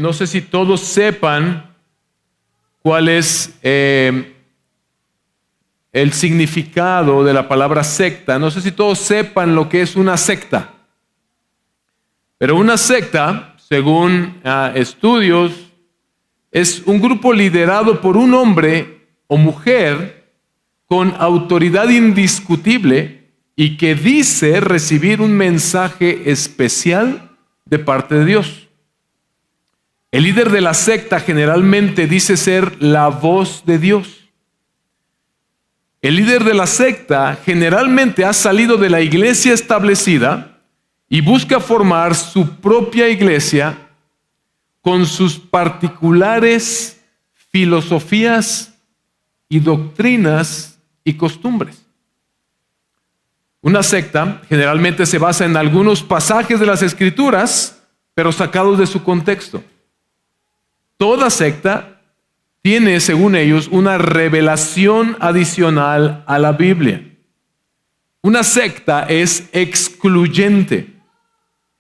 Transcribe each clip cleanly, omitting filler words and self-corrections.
no sé si todos sepan cuál es el significado de la palabra secta. No sé si todos sepan lo que es una secta. Pero una secta, según estudios, es un grupo liderado por un hombre o mujer con autoridad indiscutible y que dice recibir un mensaje especial de parte de Dios. El líder de la secta generalmente dice ser la voz de Dios. El líder de la secta generalmente ha salido de la iglesia establecida y busca formar su propia iglesia con sus particulares filosofías y doctrinas y costumbres. Una secta generalmente se basa en algunos pasajes de las Escrituras, pero sacados de su contexto. Toda secta tiene, según ellos, una revelación adicional a la Biblia. Una secta es excluyente.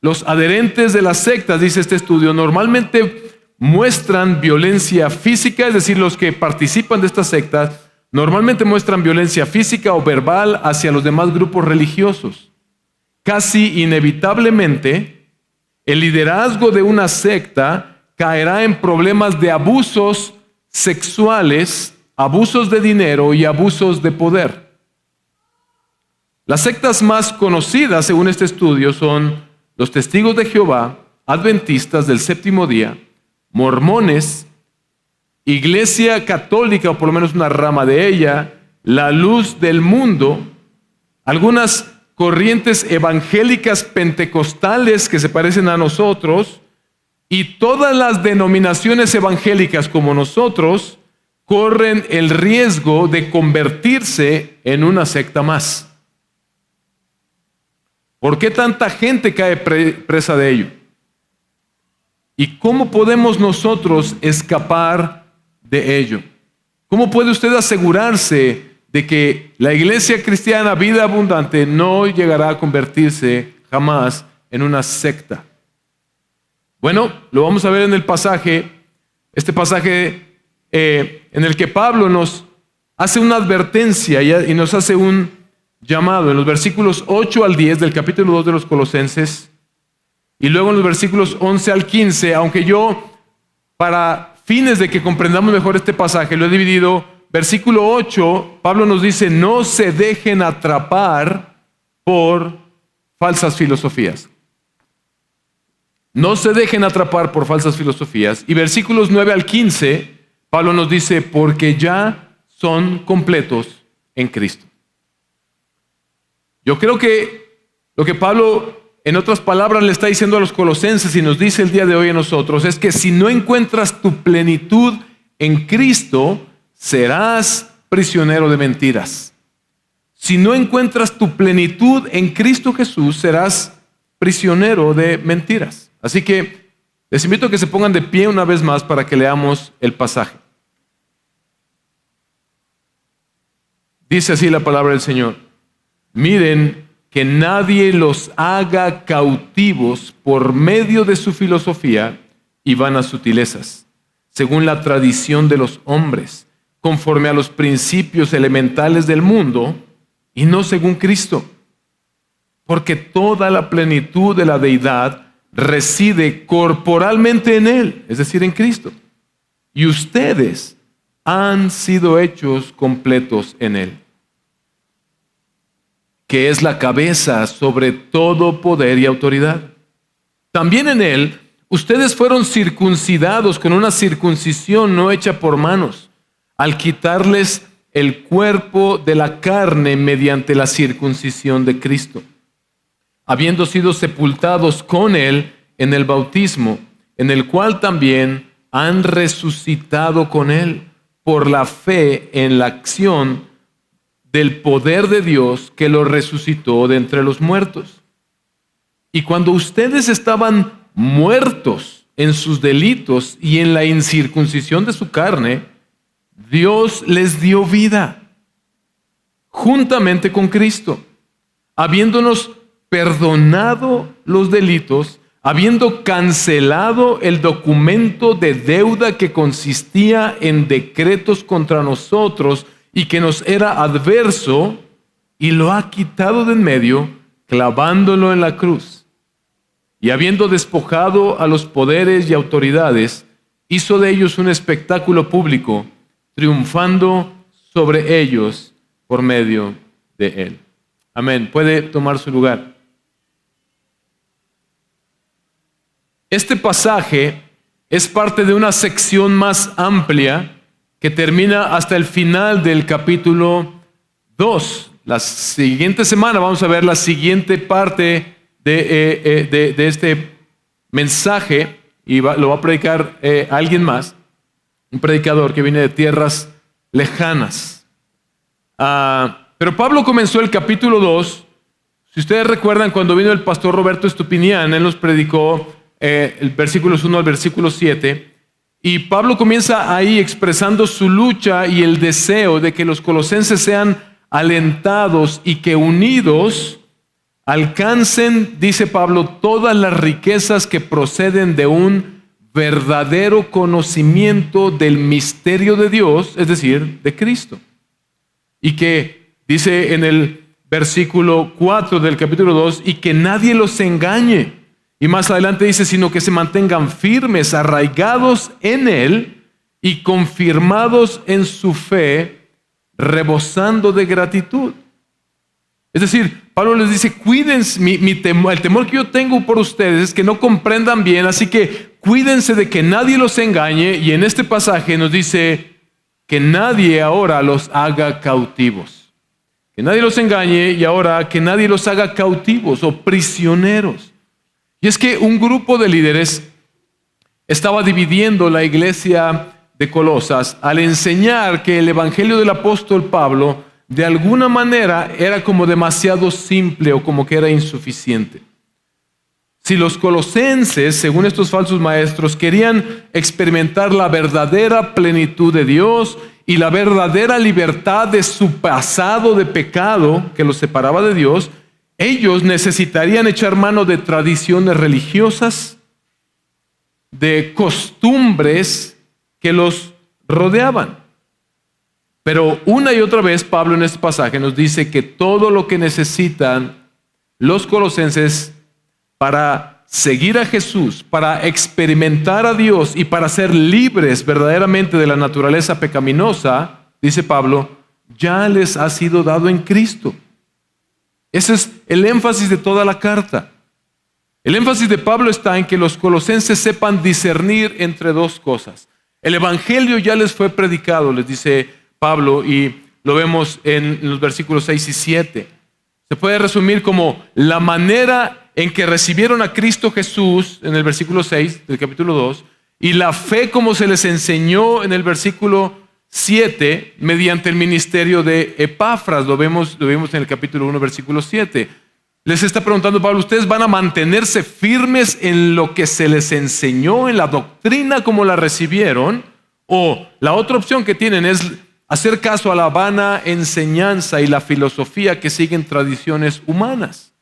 Los adherentes de las sectas, dice este estudio, normalmente muestran violencia física, es decir, los que participan de estas sectas normalmente muestran violencia física o verbal hacia los demás grupos religiosos. Casi inevitablemente, el liderazgo de una secta caerá en problemas de abusos sexuales, abusos de dinero y abusos de poder. Las sectas más conocidas, según este estudio, son los Testigos de Jehová, Adventistas del Séptimo Día, Mormones, Iglesia Católica, o por lo menos una rama de ella, la Luz del Mundo, algunas corrientes evangélicas pentecostales que se parecen a nosotros, y todas las denominaciones evangélicas como nosotros corren el riesgo de convertirse en una secta más. ¿Por qué tanta gente cae presa de ello? ¿Y cómo podemos nosotros escapar de ello? ¿Cómo puede usted asegurarse de que la iglesia cristiana Vida Abundante no llegará a convertirse jamás en una secta? Bueno, lo vamos a ver en el pasaje, este pasaje en el que Pablo nos hace una advertencia y nos hace un llamado en los versículos 8 al 10 del capítulo 2 de los Colosenses, y luego en los versículos 11 al 15, aunque yo, para fines de que comprendamos mejor este pasaje, lo he dividido. Versículo 8, Pablo nos dice, no se dejen atrapar por falsas filosofías. No se dejen atrapar por falsas filosofías. Y versículos 9 al 15, Pablo nos dice, porque ya son completos en Cristo. Yo creo que lo que Pablo, en otras palabras, le está diciendo a los colosenses y nos dice el día de hoy a nosotros, es que si no encuentras tu plenitud en Cristo, serás prisionero de mentiras. Si no encuentras tu plenitud en Cristo Jesús, serás prisionero de mentiras. Así que les invito a que se pongan de pie una vez más para que leamos el pasaje. Dice así la palabra del Señor. Miren que nadie los haga cautivos por medio de su filosofía y vanas sutilezas, según la tradición de los hombres, conforme a los principios elementales del mundo y no según Cristo. Porque toda la plenitud de la deidad reside corporalmente en Él, es decir, en Cristo. Y ustedes han sido hechos completos en Él, que es la cabeza sobre todo poder y autoridad. También en Él, ustedes fueron circuncidados con una circuncisión no hecha por manos, al quitarles el cuerpo de la carne mediante la circuncisión de Cristo, habiendo sido sepultados con Él en el bautismo, en el cual también han resucitado con Él por la fe en la acción del poder de Dios que lo resucitó de entre los muertos. Y cuando ustedes estaban muertos en sus delitos y en la incircuncisión de su carne, Dios les dio vida juntamente con Cristo, habiéndonos perdonado los delitos, habiendo cancelado el documento de deuda que consistía en decretos contra nosotros y que nos era adverso, y lo ha quitado de en medio, clavándolo en la cruz. Y habiendo despojado a los poderes y autoridades, hizo de ellos un espectáculo público, triunfando sobre ellos por medio de él. Amén. Puede tomar su lugar. Este pasaje es parte de una sección más amplia que termina hasta el final del capítulo 2. La siguiente semana vamos a ver la siguiente parte de este mensaje y lo va a predicar alguien más, un predicador que viene de tierras lejanas. Pero Pablo comenzó el capítulo 2. Si ustedes recuerdan, cuando vino el pastor Roberto Estupinián, él nos predicó el versículos 1 al versículo 7, y Pablo comienza ahí expresando su lucha y el deseo de que los colosenses sean alentados y que unidos alcancen, dice Pablo, todas las riquezas que proceden de un verdadero conocimiento del misterio de Dios, es decir, de Cristo. Y que dice en el versículo 4 del capítulo 2, y que nadie los engañe. Y más adelante dice, sino que se mantengan firmes, arraigados en Él y confirmados en su fe, rebosando de gratitud. Es decir, Pablo les dice, cuídense, el temor que yo tengo por ustedes es que no comprendan bien, así que cuídense de que nadie los engañe. Y en este pasaje nos dice que nadie ahora los haga cautivos. Que nadie los engañe y ahora que nadie los haga cautivos o prisioneros. Y es que un grupo de líderes estaba dividiendo la iglesia de Colosas al enseñar que el evangelio del apóstol Pablo de alguna manera era como demasiado simple o como que era insuficiente. Si los colosenses, según estos falsos maestros, querían experimentar la verdadera plenitud de Dios y la verdadera libertad de su pasado de pecado que los separaba de Dios, ellos necesitarían echar mano de tradiciones religiosas, de costumbres que los rodeaban. Pero una y otra vez Pablo en este pasaje nos dice que todo lo que necesitan los colosenses para seguir a Jesús, para experimentar a Dios y para ser libres verdaderamente de la naturaleza pecaminosa, dice Pablo, ya les ha sido dado en Cristo. Ese es el énfasis de toda la carta. El énfasis de Pablo está en que los colosenses sepan discernir entre dos cosas. El evangelio ya les fue predicado, les dice Pablo, y lo vemos en los versículos 6 y 7. Se puede resumir como la manera en que recibieron a Cristo Jesús en el versículo 6 del capítulo 2 y la fe como se les enseñó en el versículo 7 mediante el ministerio de Epafras. Lo vimos en el capítulo 1, versículo 7. Les está preguntando Pablo, ¿ustedes van a mantenerse firmes en lo que se les enseñó, en la doctrina como la recibieron? O la otra opción que tienen es hacer caso a la vana enseñanza y la filosofía que siguen tradiciones humanas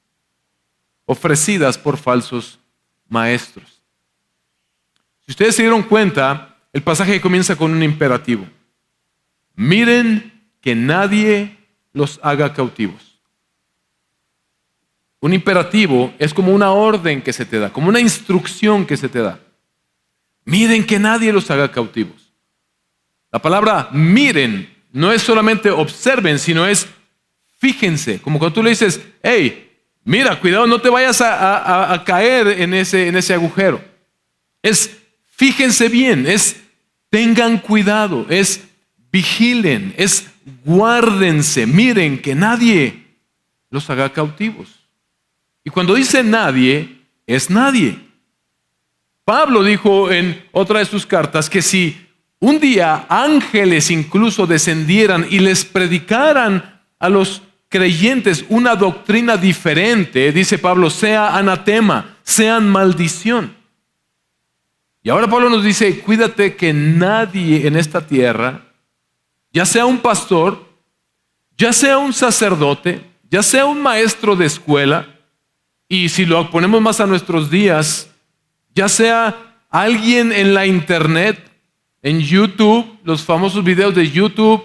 ofrecidas por falsos maestros. Si ustedes se dieron cuenta, el pasaje comienza con un imperativo. Miren que nadie los haga cautivos. Un imperativo es como una orden que se te da, como una instrucción que se te da. Miren que nadie los haga cautivos. La palabra miren no es solamente observen, sino es fíjense. Como cuando tú le dices, hey, mira, cuidado, no te vayas a caer en ese agujero. Es fíjense bien, es tengan cuidado, es vigilen, es guárdense, miren que nadie los haga cautivos. Y cuando dice nadie, es nadie. Pablo dijo en otra de sus cartas que si un día ángeles incluso descendieran y les predicaran a los creyentes una doctrina diferente, dice Pablo, sea anatema, sean maldición. Y ahora Pablo nos dice, cuídate que nadie en esta tierra, ya sea un pastor, ya sea un sacerdote, ya sea un maestro de escuela, Y si lo ponemos más a nuestros días, ya sea alguien en la internet, en YouTube, los famosos videos de YouTube,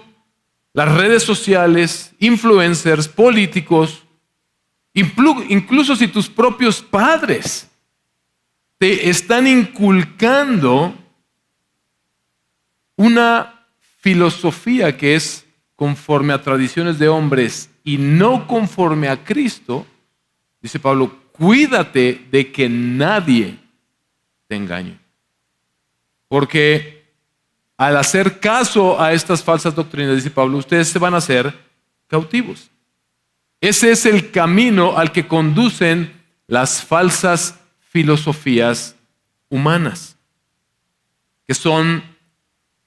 las redes sociales, influencers, políticos, incluso si tus propios padres te están inculcando una filosofía que es conforme a tradiciones de hombres y no conforme a Cristo, dice Pablo, cuídate de que nadie te engañe. Porque al hacer caso a estas falsas doctrinas, dice Pablo, ustedes se van a hacer cautivos. Ese es el camino al que conducen las falsas filosofías humanas, que son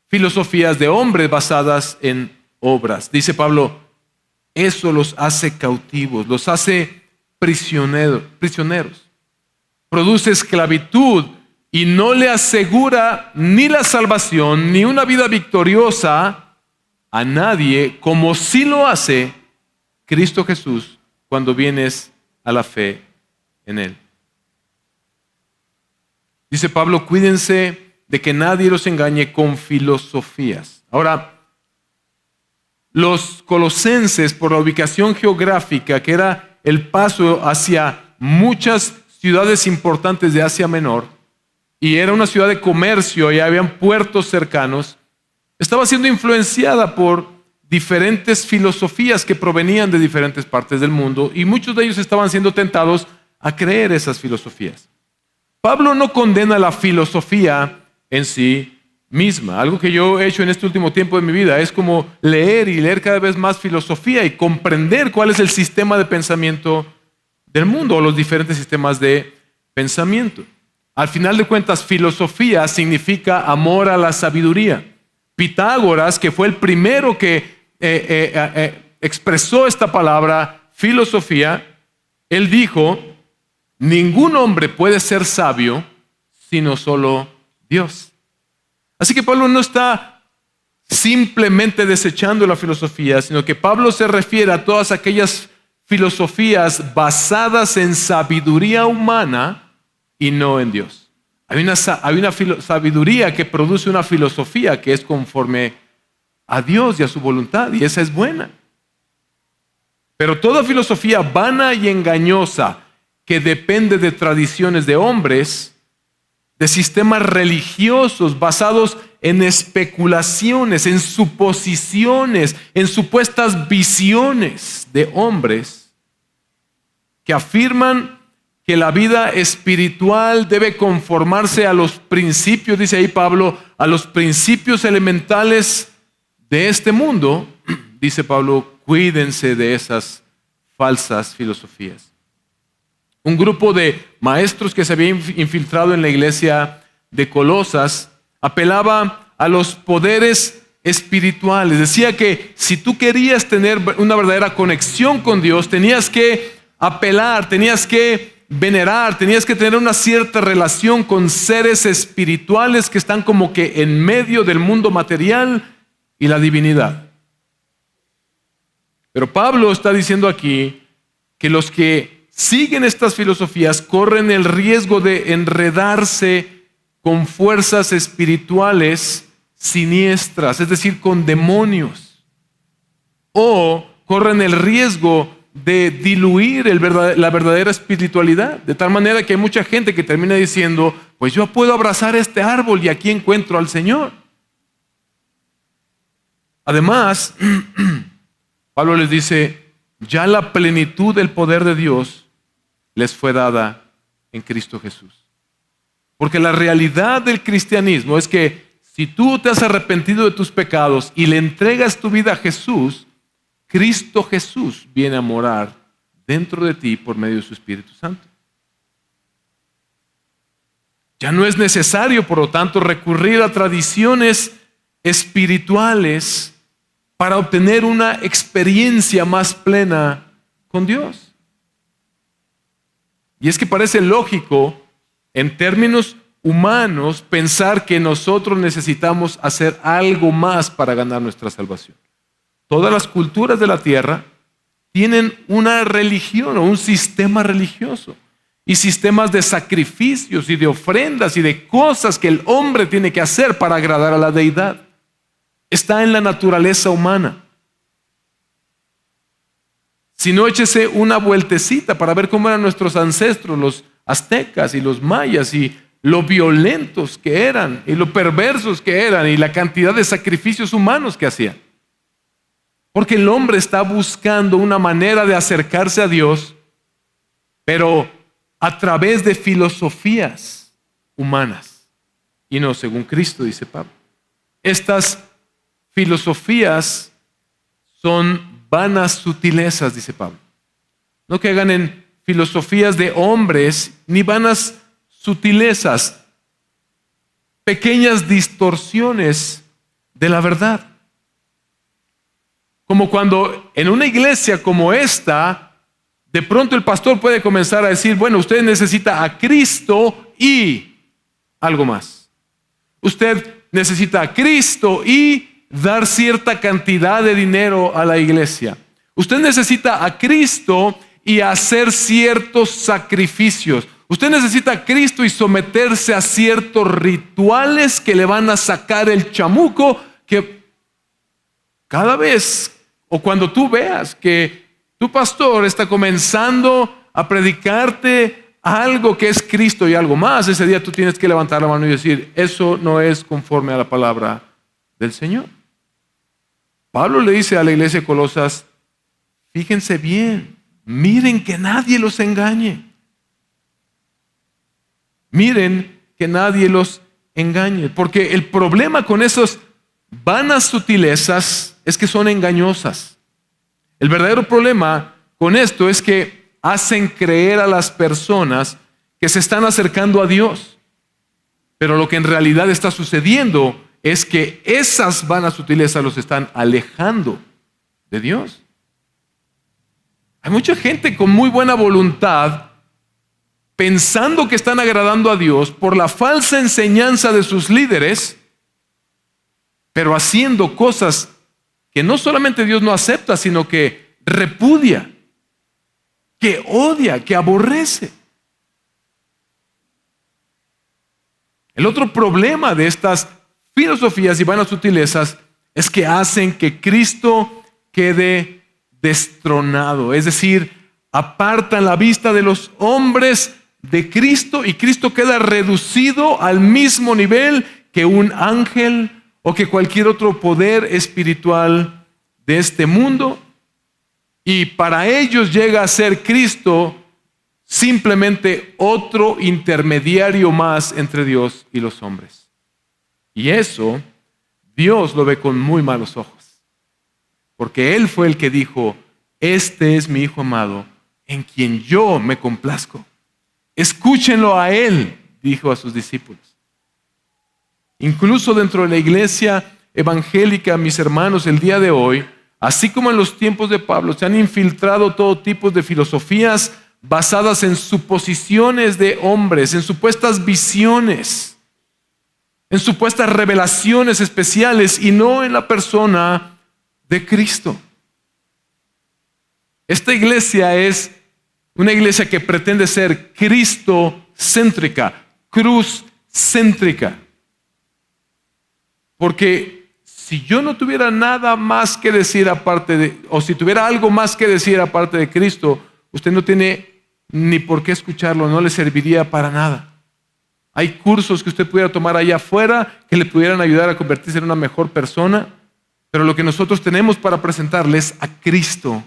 filosofías de hombres basadas en obras. Dice Pablo, eso los hace cautivos, los hace prisioneros. Produce esclavitud y no le asegura ni la salvación ni una vida victoriosa a nadie, como sí lo hace Cristo Jesús cuando vienes a la fe en Él. Dice Pablo, cuídense de que nadie los engañe con filosofías. Ahora, los colosenses, por la ubicación geográfica, que era el paso hacia muchas ciudades importantes de Asia Menor, y era una ciudad de comercio y habían puertos cercanos, estaba siendo influenciada por diferentes filosofías que provenían de diferentes partes del mundo, y muchos de ellos estaban siendo tentados a creer esas filosofías. Pablo no condena la filosofía en sí misma. Algo que yo he hecho en este último tiempo de mi vida es como leer cada vez más filosofía y comprender cuál es el sistema de pensamiento del mundo o los diferentes sistemas de pensamiento. Al final de cuentas, filosofía significa amor a la sabiduría. Pitágoras, que fue el primero que expresó esta palabra, filosofía, él dijo, ningún hombre puede ser sabio sino solo Dios. Así que Pablo no está simplemente desechando la filosofía, sino que Pablo se refiere a todas aquellas filosofías basadas en sabiduría humana y no en Dios. Hay una sabiduría que produce una filosofía que es conforme a Dios y a su voluntad, y esa es buena. Pero toda filosofía vana y engañosa que depende de tradiciones de hombres, de sistemas religiosos basados en especulaciones, en suposiciones, en supuestas visiones de hombres que afirman que la vida espiritual debe conformarse a los principios, dice ahí Pablo, a los principios elementales de este mundo, dice Pablo, cuídense de esas falsas filosofías. Un grupo de maestros que se había infiltrado en la iglesia de Colosas apelaba a los poderes espirituales. Decía que si tú querías tener una verdadera conexión con Dios, tenías que apelar, tenías que venerar, tenías que tener una cierta relación con seres espirituales que están como que en medio del mundo material y la divinidad. Pero Pablo está diciendo aquí que los que siguen estas filosofías corren el riesgo de enredarse con fuerzas espirituales siniestras, es decir, con demonios, o corren el riesgo de diluir la verdadera espiritualidad, de tal manera que hay mucha gente que termina diciendo, pues yo puedo abrazar este árbol y aquí encuentro al Señor. Además, Pablo les dice, ya la plenitud del poder de Dios les fue dada en Cristo Jesús. Porque la realidad del cristianismo es que si tú te has arrepentido de tus pecados y le entregas tu vida a Jesús, Cristo Jesús viene a morar dentro de ti por medio de su Espíritu Santo. Ya no es necesario, por lo tanto, recurrir a tradiciones espirituales para obtener una experiencia más plena con Dios. Y es que parece lógico, en términos humanos, pensar que nosotros necesitamos hacer algo más para ganar nuestra salvación. Todas las culturas de la tierra tienen una religión o un sistema religioso. y sistemas de sacrificios y de ofrendas y de cosas que el hombre tiene que hacer para agradar a la deidad. Está en la naturaleza humana. Si no, échese una vueltecita para ver cómo eran nuestros ancestros, los aztecas y los mayas, y lo violentos que eran, y lo perversos que eran, y la cantidad de sacrificios humanos que hacían. Porque el hombre está buscando una manera de acercarse a Dios, pero a través de filosofías humanas, y no según Cristo, dice Pablo. Estas filosofías son vanas sutilezas, dice Pablo. No caigan en filosofías de hombres, ni vanas sutilezas, pequeñas distorsiones de la verdad. Como cuando en una iglesia como esta, de pronto el pastor puede comenzar a decir, bueno, usted necesita a Cristo y algo más. Usted necesita a Cristo y dar cierta cantidad de dinero a la iglesia. Usted necesita a Cristo y hacer ciertos sacrificios. Usted necesita a Cristo y someterse a ciertos rituales que le van a sacar el chamuco, que cada vez o cuando tú veas que tu pastor está comenzando a predicarte algo que es Cristo y algo más, ese día tú tienes que levantar la mano y decir, eso no es conforme a la palabra del Señor. Pablo le dice a la iglesia de Colosas, fíjense bien, miren que nadie los engañe. Miren que nadie los engañe, porque el problema con esas vanas sutilezas es que son engañosas. El verdadero problema con esto es que hacen creer a las personas que se están acercando a Dios, pero lo que en realidad está sucediendo es que esas vanas sutilezas los están alejando de Dios. Hay mucha gente con muy buena voluntad pensando que están agradando a Dios por la falsa enseñanza de sus líderes, pero haciendo cosas que no solamente Dios no acepta, sino que repudia, que odia, que aborrece. El otro problema de estas filosofías y vanas sutilezas es que hacen que Cristo quede destronado, es decir, apartan la vista de los hombres de Cristo y Cristo queda reducido al mismo nivel que un ángel o que cualquier otro poder espiritual de este mundo, y para ellos llega a ser Cristo simplemente otro intermediario más entre Dios y los hombres. Y eso Dios lo ve con muy malos ojos, porque Él fue el que dijo, este es mi Hijo amado, en quien yo me complazco. Escúchenlo a Él, dijo a sus discípulos. Incluso dentro de la iglesia evangélica, mis hermanos, el día de hoy, así como en los tiempos de Pablo, se han infiltrado todo tipo de filosofías basadas en suposiciones de hombres, en supuestas visiones, en supuestas revelaciones especiales y no en la persona de Cristo. Esta iglesia es una iglesia que pretende ser cristocéntrica, cruzcéntrica. Porque si yo no tuviera nada más que decir aparte de, o si tuviera algo más que decir aparte de Cristo, usted no tiene ni por qué escucharlo, no le serviría para nada. Hay cursos que usted pudiera tomar allá afuera que le pudieran ayudar a convertirse en una mejor persona, pero lo que nosotros tenemos para presentarles es a Cristo,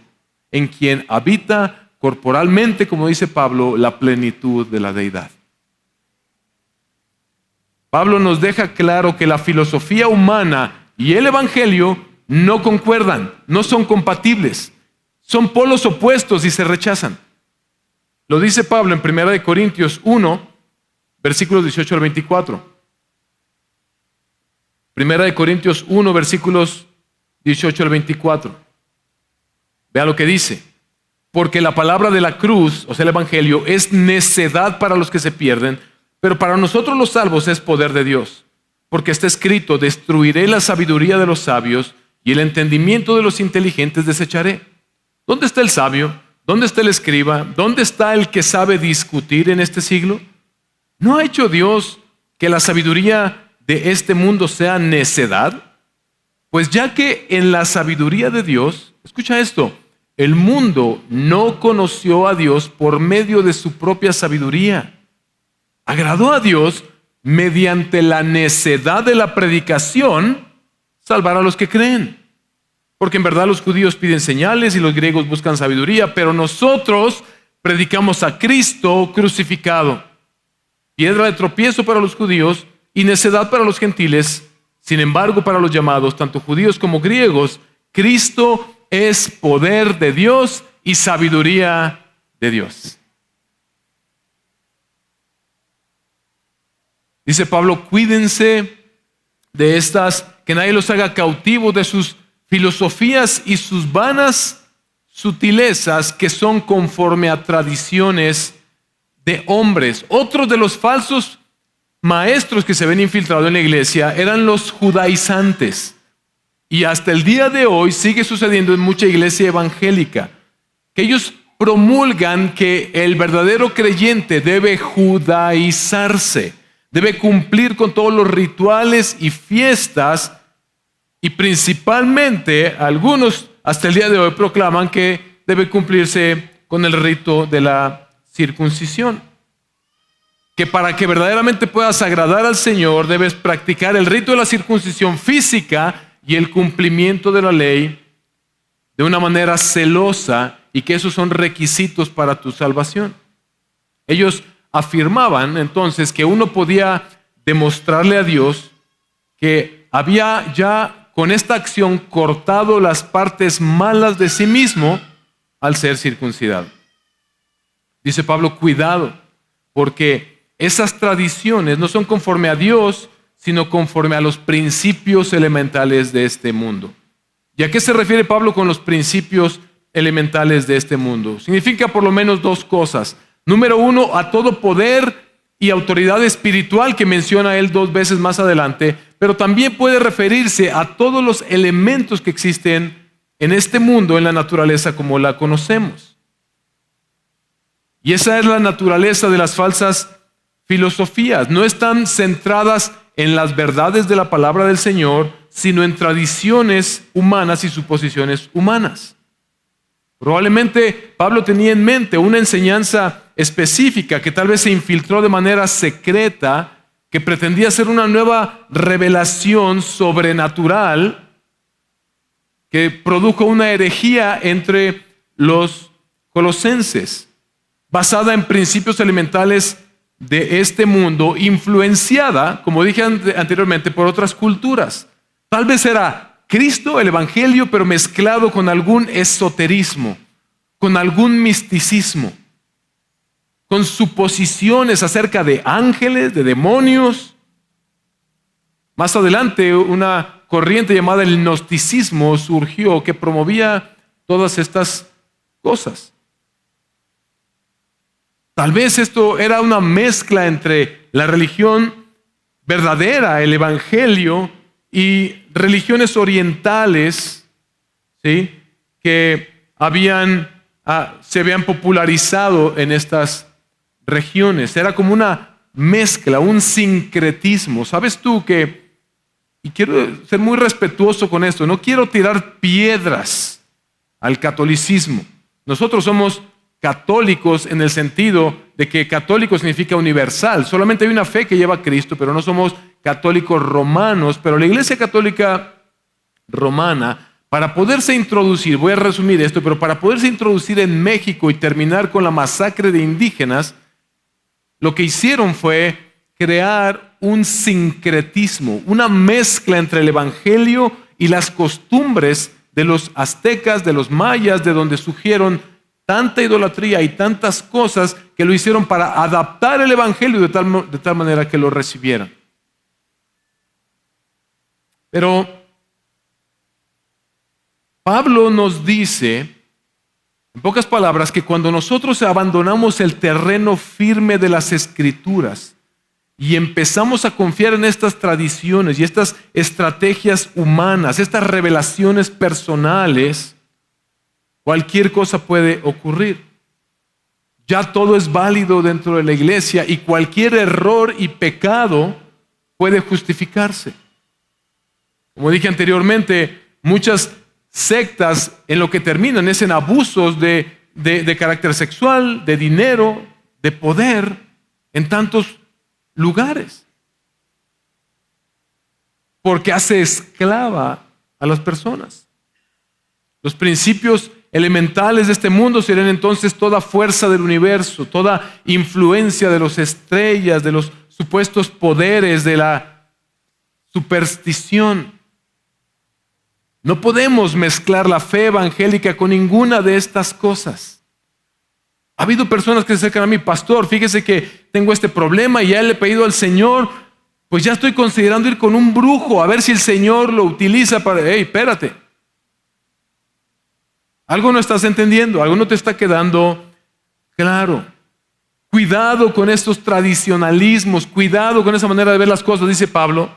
en quien habita corporalmente, como dice Pablo, la plenitud de la deidad. Pablo nos deja claro que la filosofía humana y el evangelio no concuerdan, no son compatibles, son polos opuestos y se rechazan. Lo dice Pablo en 1 Corintios 1, versículos 18 al 24. 1 Corintios 1, versículos 18 al 24. Vea lo que dice. Porque la palabra de la cruz, o sea, el evangelio, es necedad para los que se pierden, pero para nosotros los salvos es poder de Dios. Porque está escrito, destruiré la sabiduría de los sabios y el entendimiento de los inteligentes desecharé. ¿Dónde está el sabio? ¿Dónde está el escriba? ¿Dónde está el que sabe discutir en este siglo? ¿No ha hecho Dios que la sabiduría de este mundo sea necedad? Pues ya que en la sabiduría de Dios, escucha esto, el mundo no conoció a Dios por medio de su propia sabiduría. Agradó a Dios mediante la necedad de la predicación salvar a los que creen. Porque en verdad los judíos piden señales y los griegos buscan sabiduría, pero nosotros predicamos a Cristo crucificado, piedra de tropiezo para los judíos y necedad para los gentiles. Sin embargo, para los llamados, tanto judíos como griegos, Cristo es poder de Dios y sabiduría de Dios. Dice Pablo, cuídense de estas, que nadie los haga cautivos de sus filosofías y sus vanas sutilezas que son conforme a tradiciones de hombres. Otros de los falsos maestros que se ven infiltrados en la iglesia eran los judaizantes. Y hasta el día de hoy sigue sucediendo en mucha iglesia evangélica, que ellos promulgan que el verdadero creyente debe judaizarse, debe cumplir con todos los rituales y fiestas, y principalmente algunos hasta el día de hoy proclaman que debe cumplirse con el rito de la circuncisión. Que para que verdaderamente puedas agradar al Señor debes practicar el rito de la circuncisión física y el cumplimiento de la ley de una manera celosa, y que esos son requisitos para tu salvación. Ellos afirmaban entonces que uno podía demostrarle a Dios que había ya con esta acción cortado las partes malas de sí mismo al ser circuncidado. Dice Pablo, cuidado, porque esas tradiciones no son conforme a Dios, sino conforme a los principios elementales de este mundo. ¿Y a qué se refiere Pablo con los principios elementales de este mundo? Significa por lo menos dos cosas. Número uno, a todo poder y autoridad espiritual que menciona él 2 veces más adelante, pero también puede referirse a todos los elementos que existen en este mundo, en la naturaleza como la conocemos. Y esa es la naturaleza de las falsas filosofías. No están centradas en las verdades de la palabra del Señor, sino en tradiciones humanas y suposiciones humanas. Probablemente Pablo tenía en mente una enseñanza específica que tal vez se infiltró de manera secreta, que pretendía ser una nueva revelación sobrenatural que produjo una herejía entre los colosenses, basada en principios elementales de este mundo, influenciada, como dije anteriormente, por otras culturas. Tal vez era Cristo, el Evangelio, pero mezclado con algún esoterismo, con algún misticismo, con suposiciones acerca de ángeles, de demonios. Más adelante, una corriente llamada el gnosticismo surgió que promovía todas estas cosas. Tal vez esto era una mezcla entre la religión verdadera, el Evangelio, y religiones orientales, ¿sí?, que se habían popularizado en estas regiones. Era como una mezcla, un sincretismo. ¿Sabes tú que, y quiero ser muy respetuoso con esto, no quiero tirar piedras al catolicismo? Nosotros somos católicos en el sentido de que católico significa universal. Solamente hay una fe que lleva a Cristo, pero no somos católicos romanos. Pero la Iglesia Católica Romana, para poderse introducir, voy a resumir esto, pero para poderse introducir en México y terminar con la masacre de indígenas, lo que hicieron fue crear un sincretismo, una mezcla entre el Evangelio y las costumbres de los aztecas, de los mayas, de donde surgieron tanta idolatría y tantas cosas, que lo hicieron para adaptar el Evangelio de tal manera que lo recibieran. Pero Pablo nos dice, en pocas palabras, que cuando nosotros abandonamos el terreno firme de las Escrituras y empezamos a confiar en estas tradiciones y estas estrategias humanas, estas revelaciones personales, cualquier cosa puede ocurrir. Ya todo es válido dentro de la iglesia y cualquier error y pecado puede justificarse. Como dije anteriormente, muchas sectas en lo que terminan es en abusos de carácter sexual, de dinero, de poder, en tantos lugares. Porque hace esclava a las personas. Los principios elementales de este mundo serían entonces toda fuerza del universo, toda influencia de las estrellas, de los supuestos poderes, de la superstición. No podemos mezclar la fe evangélica con ninguna de estas cosas. Ha habido personas que se acercan a mí, pastor, fíjese que tengo este problema y ya le he pedido al Señor, pues ya estoy considerando ir con un brujo, a ver si el Señor lo utiliza para... Hey, espérate. Algo no estás entendiendo, algo no te está quedando claro. Cuidado con estos tradicionalismos, cuidado con esa manera de ver las cosas, dice Pablo,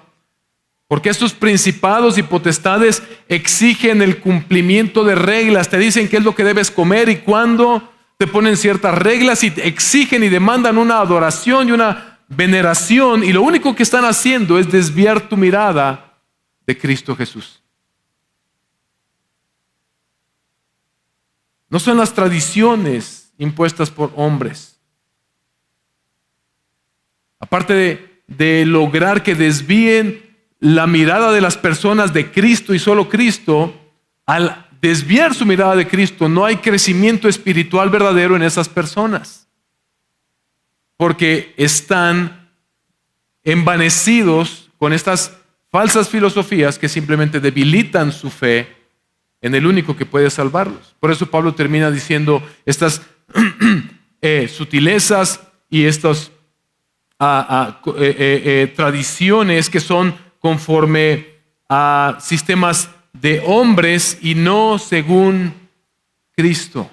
porque estos principados y potestades exigen el cumplimiento de reglas, te dicen qué es lo que debes comer y cuándo, te ponen ciertas reglas y exigen y demandan una adoración y una veneración, y lo único que están haciendo es desviar tu mirada de Cristo Jesús. No son las tradiciones impuestas por hombres. Aparte de lograr que desvíen la mirada de las personas de Cristo y solo Cristo, al desviar su mirada de Cristo, no hay crecimiento espiritual verdadero en esas personas. Porque están envanecidos con estas falsas filosofías que simplemente debilitan su fe en el único que puede salvarlos. Por eso Pablo termina diciendo estas sutilezas y estas tradiciones que son conforme a sistemas de hombres y no según Cristo.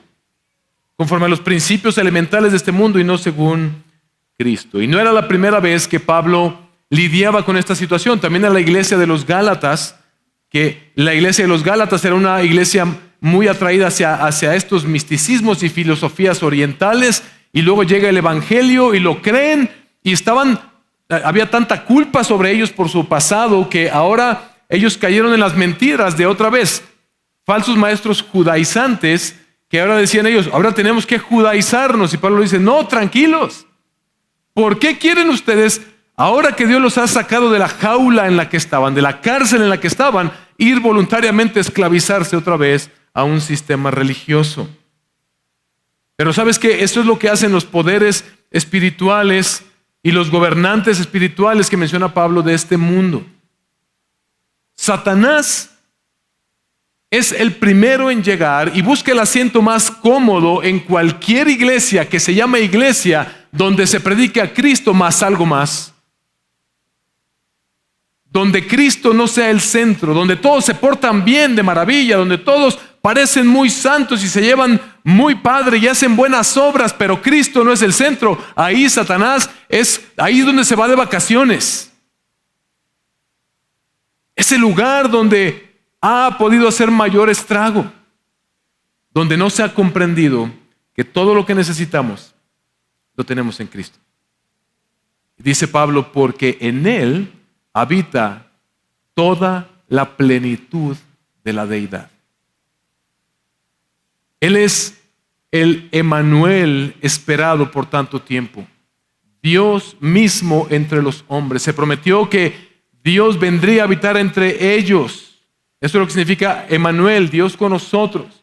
Conforme a los principios elementales de este mundo y no según Cristo. Y no era la primera vez que Pablo lidiaba con esta situación. También en la iglesia de los Gálatas, que la iglesia de los Gálatas era una iglesia muy atraída hacia estos misticismos y filosofías orientales, y luego llega el evangelio y lo creen, y había tanta culpa sobre ellos por su pasado que ahora ellos cayeron en las mentiras de otra vez, falsos maestros judaizantes, que ahora decían ellos, ahora tenemos que judaizarnos, y Pablo dice, no, tranquilos, ¿por qué quieren ustedes, ahora que Dios los ha sacado de la jaula en la que estaban, de la cárcel en la que estaban, ir voluntariamente a esclavizarse otra vez a un sistema religioso? Pero ¿sabes qué? Eso es lo que hacen los poderes espirituales y los gobernantes espirituales que menciona Pablo de este mundo. Satanás es el primero en llegar y busca el asiento más cómodo en cualquier iglesia que se llame iglesia, donde se predica a Cristo más algo más. Donde Cristo no sea el centro, donde todos se portan bien de maravilla, donde todos parecen muy santos y se llevan muy padre y hacen buenas obras, pero Cristo no es el centro. Ahí Satanás ahí es donde se va de vacaciones. Es el lugar donde ha podido hacer mayor estrago, donde no se ha comprendido que todo lo que necesitamos lo tenemos en Cristo. Dice Pablo, porque en Él habita toda la plenitud de la deidad. Él es el Emmanuel esperado por tanto tiempo. Dios mismo entre los hombres. Se prometió que Dios vendría a habitar entre ellos. Eso es lo que significa Emmanuel, Dios con nosotros.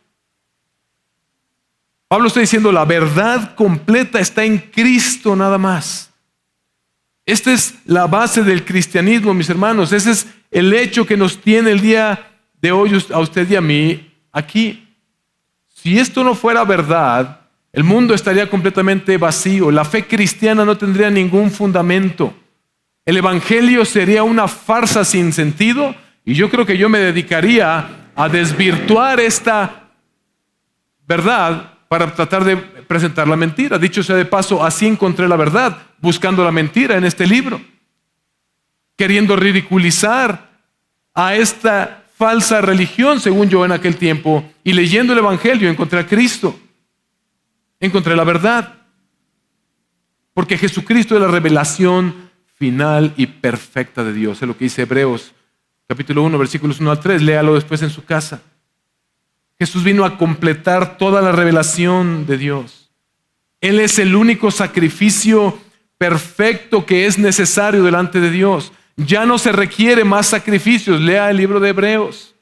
Pablo está diciendo, la verdad completa está en Cristo nada más. Esta es la base del cristianismo, mis hermanos. Ese es el hecho que nos tiene el día de hoy a usted y a mí aquí. Si esto no fuera verdad, el mundo estaría completamente vacío. La fe cristiana no tendría ningún fundamento. El evangelio sería una farsa sin sentido, y yo creo que yo me dedicaría a desvirtuar esta verdad para tratar de presentar la mentira. Dicho sea de paso, así encontré la verdad, buscando la mentira en este libro, queriendo ridiculizar a esta falsa religión, según yo en aquel tiempo, y leyendo el Evangelio encontré a Cristo. Encontré la verdad. Porque Jesucristo es la revelación final y perfecta de Dios. Es lo que dice Hebreos capítulo 1, versículos 1 al 3. Léalo después en su casa. Jesús vino a completar toda la revelación de Dios. Él es el único sacrificio perfecto que es necesario delante de Dios. Ya no se requiere más sacrificios. Lea el libro de Hebreos.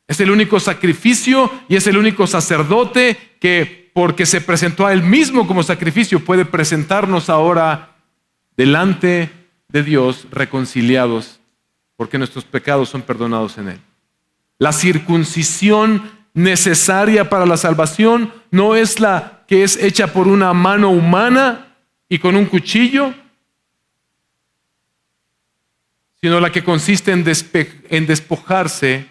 Es el único sacrificio y es el único sacerdote que, porque se presentó a Él mismo como sacrificio, puede presentarnos ahora delante de Dios reconciliados, porque nuestros pecados son perdonados en Él. La circuncisión necesaria para la salvación no es la que es hecha por una mano humana y con un cuchillo, sino la que consiste en despojarse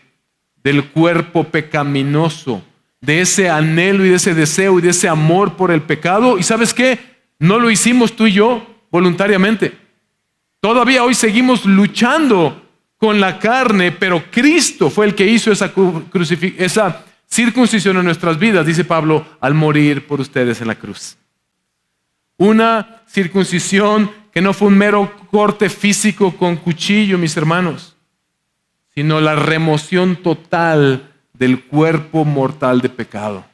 del cuerpo pecaminoso, de ese anhelo y de ese deseo y de ese amor por el pecado. ¿Y sabes qué? No lo hicimos tú y yo voluntariamente. Todavía hoy seguimos luchando con la carne, pero Cristo fue el que hizo esa circuncisión en nuestras vidas, dice Pablo, al morir por ustedes en la cruz. Una circuncisión que no fue un mero corte físico con cuchillo, mis hermanos, sino la remoción total del cuerpo mortal de pecado.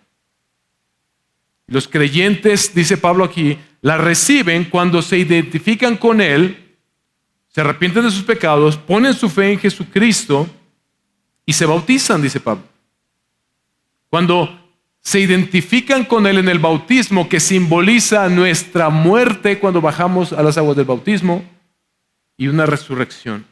Los creyentes, dice Pablo aquí, la reciben cuando se identifican con Él, se arrepienten de sus pecados, ponen su fe en Jesucristo y se bautizan, dice Pablo. Cuando se identifican con Él en el bautismo, que simboliza nuestra muerte cuando bajamos a las aguas del bautismo, y una resurrección.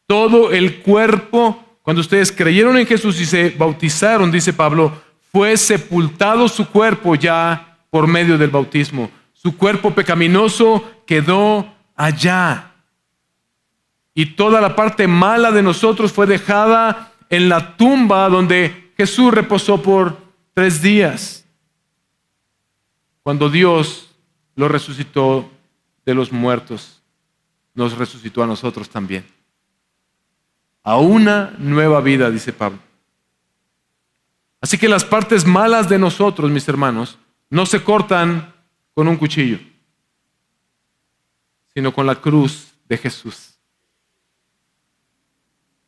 Todo el cuerpo, cuando ustedes creyeron en Jesús y se bautizaron, dice Pablo, fue sepultado su cuerpo ya por medio del bautismo. Su cuerpo pecaminoso quedó allá. Y toda la parte mala de nosotros fue dejada en la tumba donde Jesús reposó por 3 días. Cuando Dios lo resucitó de los muertos, nos resucitó a nosotros también. A una nueva vida, dice Pablo. Así que las partes malas de nosotros, mis hermanos, no se cortan con un cuchillo, sino con la cruz de Jesús.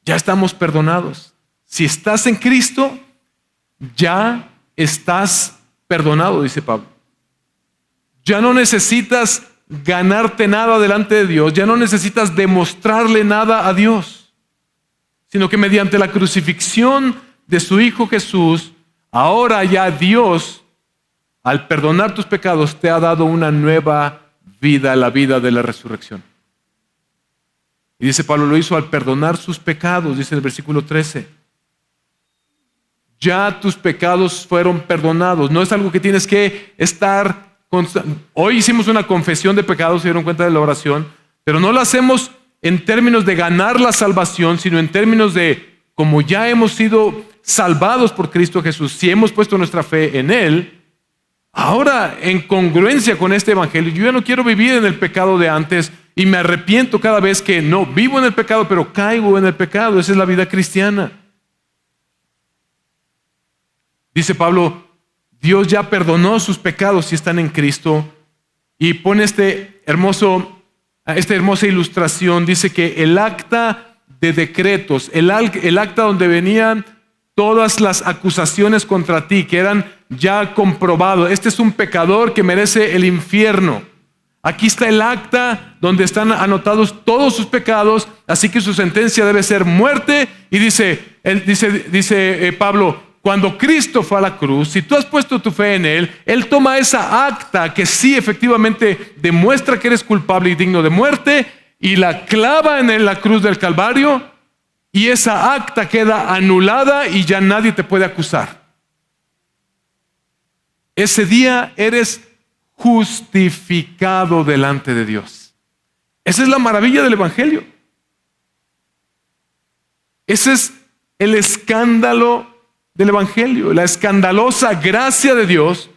Ya estamos perdonados. Si estás en Cristo, ya estás perdonado, dice Pablo. Ya no necesitas ganarte nada delante de Dios, ya no necesitas demostrarle nada a Dios, sino que mediante la crucifixión de su Hijo Jesús, ahora ya Dios, al perdonar tus pecados, te ha dado una nueva vida, la vida de la resurrección. Y dice Pablo, lo hizo al perdonar sus pecados, dice el versículo 13. Ya tus pecados fueron perdonados. No es algo que tienes que estar hoy hicimos una confesión de pecados, se dieron cuenta de la oración, pero no la hacemos en términos de ganar la salvación, sino en términos de, como ya hemos sido salvados por Cristo Jesús, si hemos puesto nuestra fe en Él, ahora en congruencia con este evangelio, yo ya no quiero vivir en el pecado de antes y me arrepiento cada vez que no vivo en el pecado, pero caigo en el pecado. Esa es la vida cristiana. Dice Pablo, Dios ya perdonó sus pecados si están en Cristo, y pone esta hermosa ilustración. Dice que el acta de decretos, el acta donde venían todas las acusaciones contra ti, que eran ya comprobados, este es un pecador que merece el infierno. Aquí está el acta donde están anotados todos sus pecados, así que su sentencia debe ser muerte. Y dice Pablo, cuando Cristo fue a la cruz, si tú has puesto tu fe en Él, Él toma esa acta que sí efectivamente demuestra que eres culpable y digno de muerte, y la clava en la cruz del Calvario, y esa acta queda anulada y ya nadie te puede acusar. Ese día eres justificado delante de Dios. Esa es la maravilla del evangelio. Ese es el escándalo del evangelio, la escandalosa gracia de Dios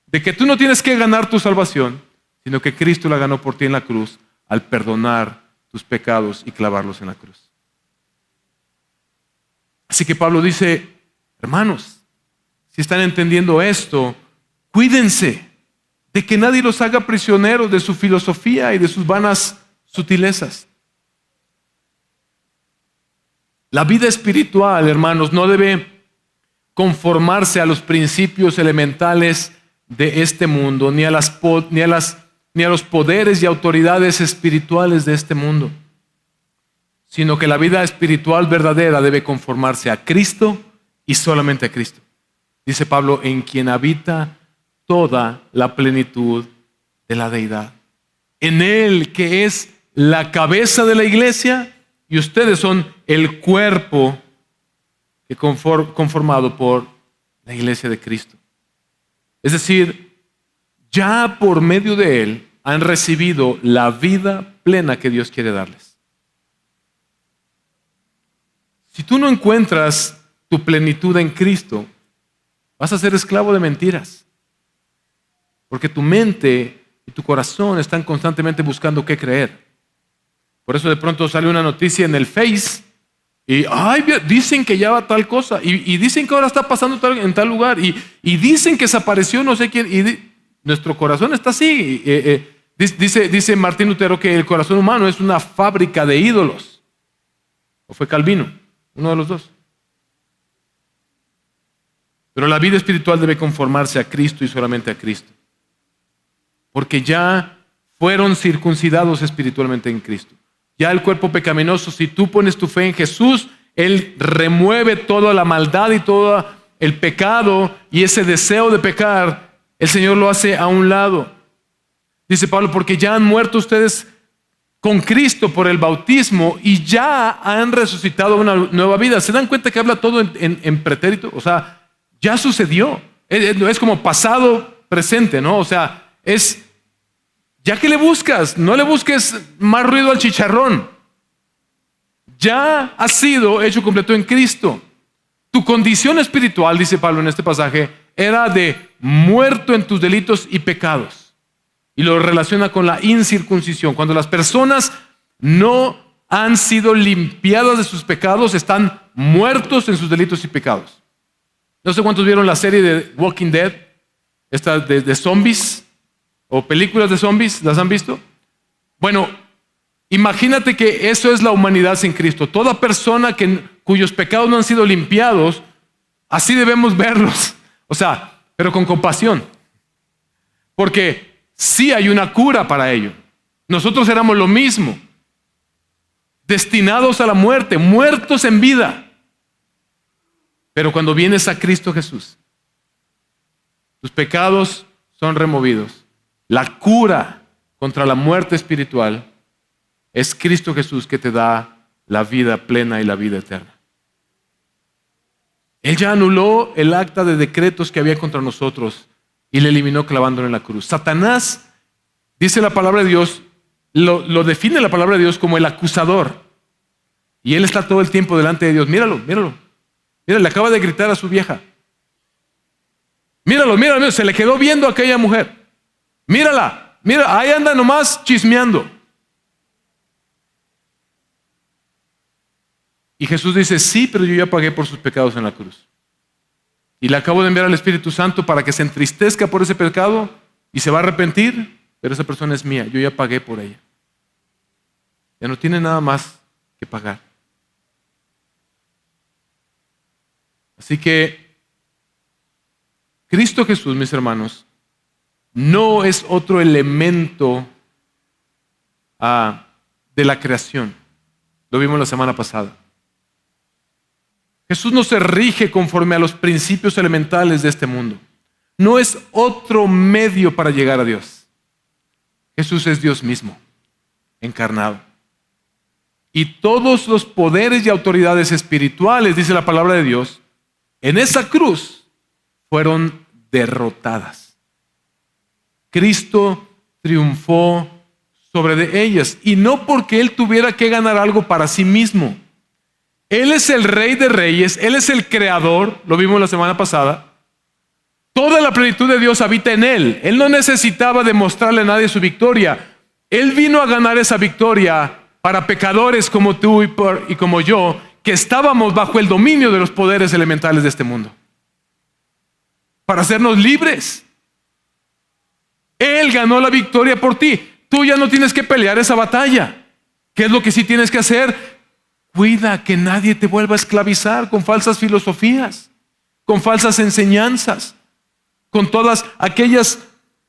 de que tú no tienes que ganar tu salvación, sino que Cristo la ganó por ti en la cruz al perdonar tus pecados y clavarlos en la cruz. Así que Pablo dice, hermanos, si están entendiendo esto, cuídense de que nadie los haga prisioneros de su filosofía y de sus vanas sutilezas. La vida espiritual, hermanos, no debe conformarse a los principios elementales de este mundo, ni a los poderes y autoridades espirituales de este mundo, sino que la vida espiritual verdadera debe conformarse a Cristo y solamente a Cristo. Dice Pablo, en quien habita toda la plenitud de la deidad. En Él, que es la cabeza de la iglesia, y ustedes son el cuerpo que conformado por la iglesia de Cristo. Es decir, ya por medio de Él han recibido la vida plena que Dios quiere darles. Si tú no encuentras tu plenitud en Cristo, vas a ser esclavo de mentiras. Porque tu mente y tu corazón están constantemente buscando qué creer. Por eso de pronto sale una noticia en el Face y dicen que ya va tal cosa y dicen que ahora está pasando en tal lugar y dicen que desapareció no sé quién y nuestro corazón está así. Dice Martín Lutero que el corazón humano es una fábrica de ídolos. ¿O fue Calvino? Uno de los dos. Pero la vida espiritual debe conformarse a Cristo y solamente a Cristo. Porque ya fueron circuncidados espiritualmente en Cristo. Ya el cuerpo pecaminoso, si tú pones tu fe en Jesús, Él remueve toda la maldad y todo el pecado y ese deseo de pecar, el Señor lo hace a un lado. Dice Pablo, porque ya han muerto ustedes con Cristo por el bautismo y ya han resucitado una nueva vida. ¿Se dan cuenta que habla todo en pretérito? O sea, ya sucedió. Es como pasado, presente, ¿no? O sea, ya que le buscas, no le busques más ruido al chicharrón. Ya has sido hecho completo en Cristo. Tu condición espiritual, dice Pablo en este pasaje, era de muerto en tus delitos y pecados. Y lo relaciona con la incircuncisión. Cuando las personas no han sido limpiadas de sus pecados, están muertos en sus delitos y pecados. No sé cuántos vieron la serie de Walking Dead, esta de zombies, o películas de zombies, ¿las han visto? Bueno, imagínate que eso es la humanidad sin Cristo. Toda persona cuyos pecados no han sido limpiados, así debemos verlos. O sea, pero con compasión. Porque sí hay una cura para ello. Nosotros éramos lo mismo. Destinados a la muerte, muertos en vida. Pero cuando vienes a Cristo Jesús, tus pecados son removidos. La cura contra la muerte espiritual es Cristo Jesús que te da la vida plena y la vida eterna. Él ya anuló el acta de decretos que había contra nosotros y le eliminó clavándolo en la cruz. Satanás, dice la palabra de Dios, lo define la palabra de Dios como el acusador. Y él está todo el tiempo delante de Dios. Míralo. Mira, le acaba de gritar a su vieja. Míralo, se le quedó viendo a aquella mujer. Mírala, ahí anda nomás chismeando. Y Jesús dice, sí, pero yo ya pagué por sus pecados en la cruz. Y le acabo de enviar al Espíritu Santo para que se entristezca por ese pecado y se va a arrepentir, pero esa persona es mía, yo ya pagué por ella. Ya no tiene nada más que pagar. Así que Cristo Jesús, mis hermanos, no es otro elemento de la creación. Lo vimos la semana pasada. Jesús no se rige conforme a los principios elementales de este mundo. No es otro medio para llegar a Dios. Jesús es Dios mismo, encarnado. Y todos los poderes y autoridades espirituales, dice la palabra de Dios, en esa cruz fueron derrotadas. Cristo triunfó sobre ellas, y no porque Él tuviera que ganar algo para sí mismo. Él es el Rey de Reyes, Él es el Creador, lo vimos la semana pasada. Toda la plenitud de Dios habita en Él. Él no necesitaba demostrarle a nadie su victoria. Él vino a ganar esa victoria para pecadores como tú y como yo, que estábamos bajo el dominio de los poderes elementales de este mundo, para hacernos libres. Él ganó la victoria por ti. Tú ya no tienes que pelear esa batalla. ¿Qué es lo que sí tienes que hacer? Cuida que nadie te vuelva a esclavizar con falsas filosofías, con falsas enseñanzas, con todas aquellas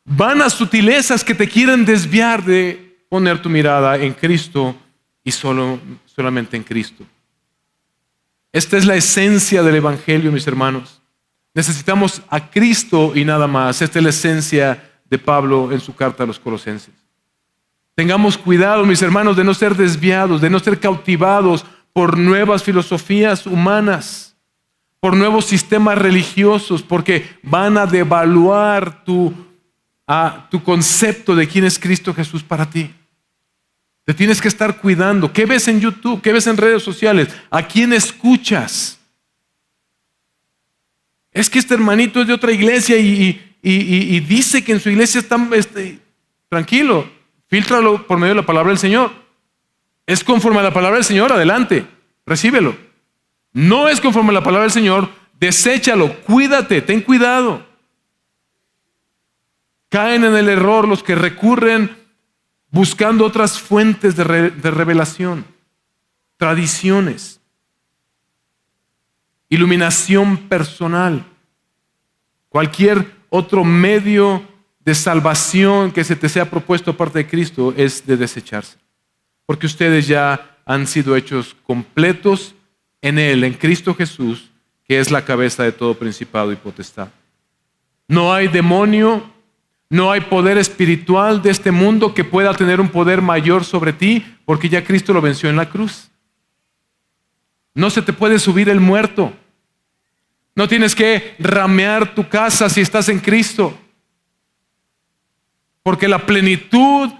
vanas sutilezas que te quieren desviar de poner tu mirada en Cristo y solamente en Cristo. Esta es la esencia del Evangelio, mis hermanos. Necesitamos a Cristo y nada más. Esta es la esencia de Pablo en su carta a los Colosenses. Tengamos cuidado, mis hermanos, de no ser desviados, de no ser cautivados por nuevas filosofías humanas, por nuevos sistemas religiosos, porque van a devaluar tu concepto de quién es Cristo Jesús para ti. Te tienes que estar cuidando. ¿Qué ves en YouTube? ¿Qué ves en redes sociales? ¿A quién escuchas? Es que este hermanito es de otra iglesia y dice que en su iglesia están... tranquilo, fíltralo por medio de la palabra del Señor. Es conforme a la palabra del Señor, adelante, recíbelo. No es conforme a la palabra del Señor, deséchalo, cuídate, ten cuidado. Caen en el error los que recurren buscando otras fuentes de revelación, tradiciones, iluminación personal, cualquier otro medio de salvación que se te sea propuesto aparte de Cristo es de desecharse. Porque ustedes ya han sido hechos completos en Él, en Cristo Jesús, que es la cabeza de todo principado y potestad. No hay demonio, no hay poder espiritual de este mundo que pueda tener un poder mayor sobre ti, porque ya Cristo lo venció en la cruz. No se te puede subir el muerto. No tienes que ramear tu casa si estás en Cristo, porque la plenitud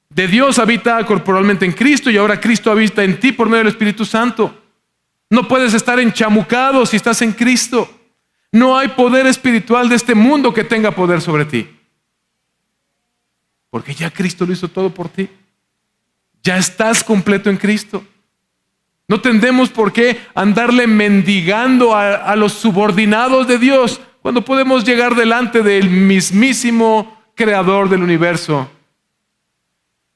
de Dios habita corporalmente en Cristo y ahora Cristo habita en ti por medio del Espíritu Santo. No puedes estar enchamucado si estás en Cristo. No hay poder espiritual de este mundo que tenga poder sobre ti, porque ya Cristo lo hizo todo por ti. Ya estás completo en Cristo. No tendemos por qué andarle mendigando a los subordinados de Dios cuando podemos llegar delante del mismísimo Creador del universo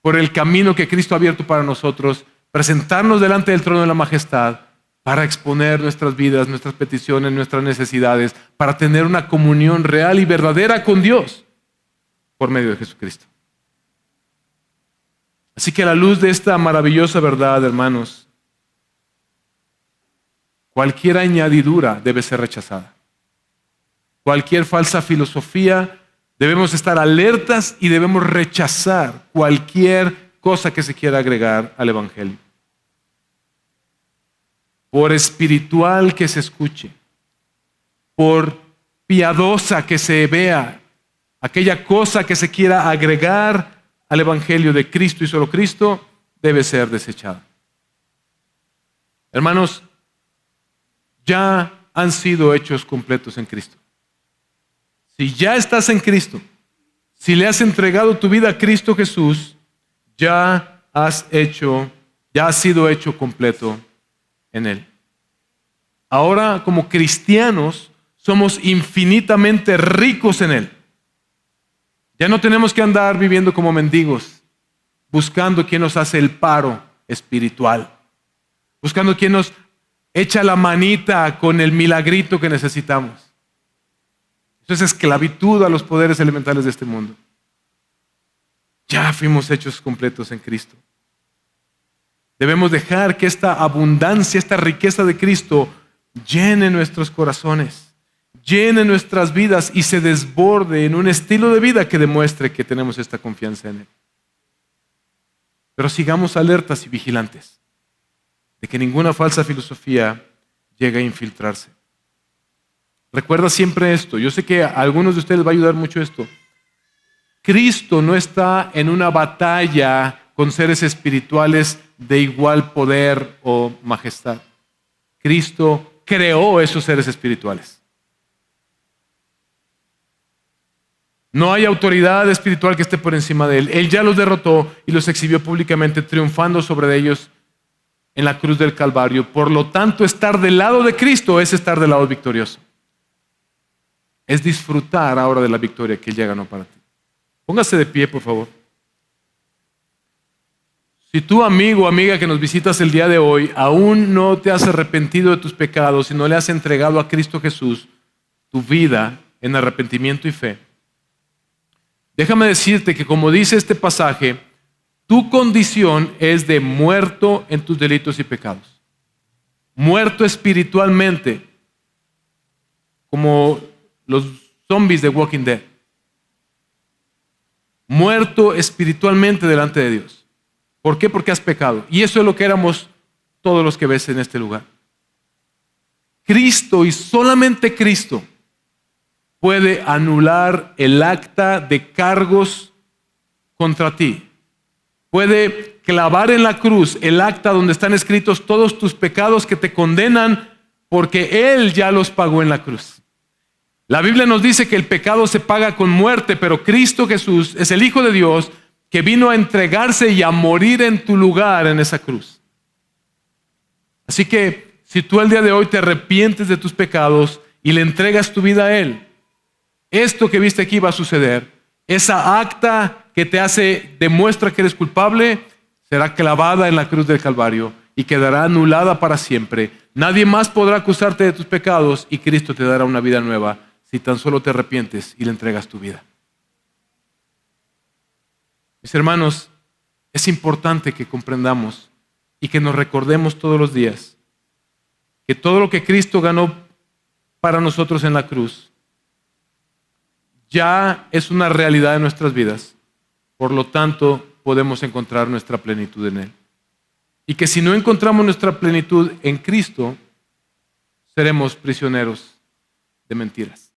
por el camino que Cristo ha abierto para nosotros, presentarnos delante del trono de la majestad para exponer nuestras vidas, nuestras peticiones, nuestras necesidades, para tener una comunión real y verdadera con Dios por medio de Jesucristo. Así que a la luz de esta maravillosa verdad, hermanos, cualquier añadidura debe ser rechazada. Cualquier falsa filosofía, debemos estar alertas y debemos rechazar cualquier cosa que se quiera agregar al Evangelio. Por espiritual que se escuche, por piadosa que se vea, aquella cosa que se quiera agregar al Evangelio de Cristo y solo Cristo debe ser desechada. Hermanos, ya han sido hechos completos en Cristo. Si ya estás en Cristo, si le has entregado tu vida a Cristo Jesús, ya has sido hecho completo en Él. Ahora, como cristianos, somos infinitamente ricos en Él. Ya no tenemos que andar viviendo como mendigos, buscando quién nos hace el paro espiritual, buscando quién nos echa la manita con el milagrito que necesitamos. Eso es esclavitud a los poderes elementales de este mundo. Ya fuimos hechos completos en Cristo. Debemos dejar que esta abundancia, esta riqueza de Cristo llene nuestros corazones, llene nuestras vidas y se desborde en un estilo de vida que demuestre que tenemos esta confianza en Él. Pero sigamos alertas y vigilantes de que ninguna falsa filosofía llegue a infiltrarse. Recuerda siempre esto. Yo sé que a algunos de ustedes les va a ayudar mucho esto. Cristo no está en una batalla con seres espirituales de igual poder o majestad. Cristo creó esos seres espirituales. No hay autoridad espiritual que esté por encima de Él. Él ya los derrotó y los exhibió públicamente, triunfando sobre ellos en la cruz del Calvario. Por lo tanto, estar del lado de Cristo es estar del lado victorioso. Es disfrutar ahora de la victoria que Él ya ganó para ti. Póngase de pie, por favor. Si tú, amigo o amiga que nos visitas el día de hoy, aún no te has arrepentido de tus pecados y no le has entregado a Cristo Jesús tu vida en arrepentimiento y fe, déjame decirte que, como dice este pasaje, tu condición es de muerto en tus delitos y pecados. Muerto espiritualmente, como los zombies de Walking Dead. Muerto espiritualmente delante de Dios. ¿Por qué? Porque has pecado. Y eso es lo que éramos todos los que ves en este lugar. Cristo y solamente Cristo puede anular el acta de cargos contra ti. Puede clavar en la cruz el acta donde están escritos todos tus pecados que te condenan, porque Él ya los pagó en la cruz. La Biblia nos dice que el pecado se paga con muerte, pero Cristo Jesús es el Hijo de Dios que vino a entregarse y a morir en tu lugar en esa cruz. Así que si tú el día de hoy te arrepientes de tus pecados y le entregas tu vida a Él, esto que viste aquí va a suceder. Esa acta que demuestra que eres culpable, será clavada en la cruz del Calvario y quedará anulada para siempre. Nadie más podrá acusarte de tus pecados y Cristo te dará una vida nueva si tan solo te arrepientes y le entregas tu vida. Mis hermanos, es importante que comprendamos y que nos recordemos todos los días que todo lo que Cristo ganó para nosotros en la cruz ya es una realidad en nuestras vidas. Por lo tanto, podemos encontrar nuestra plenitud en Él. Y que si no encontramos nuestra plenitud en Cristo, seremos prisioneros de mentiras.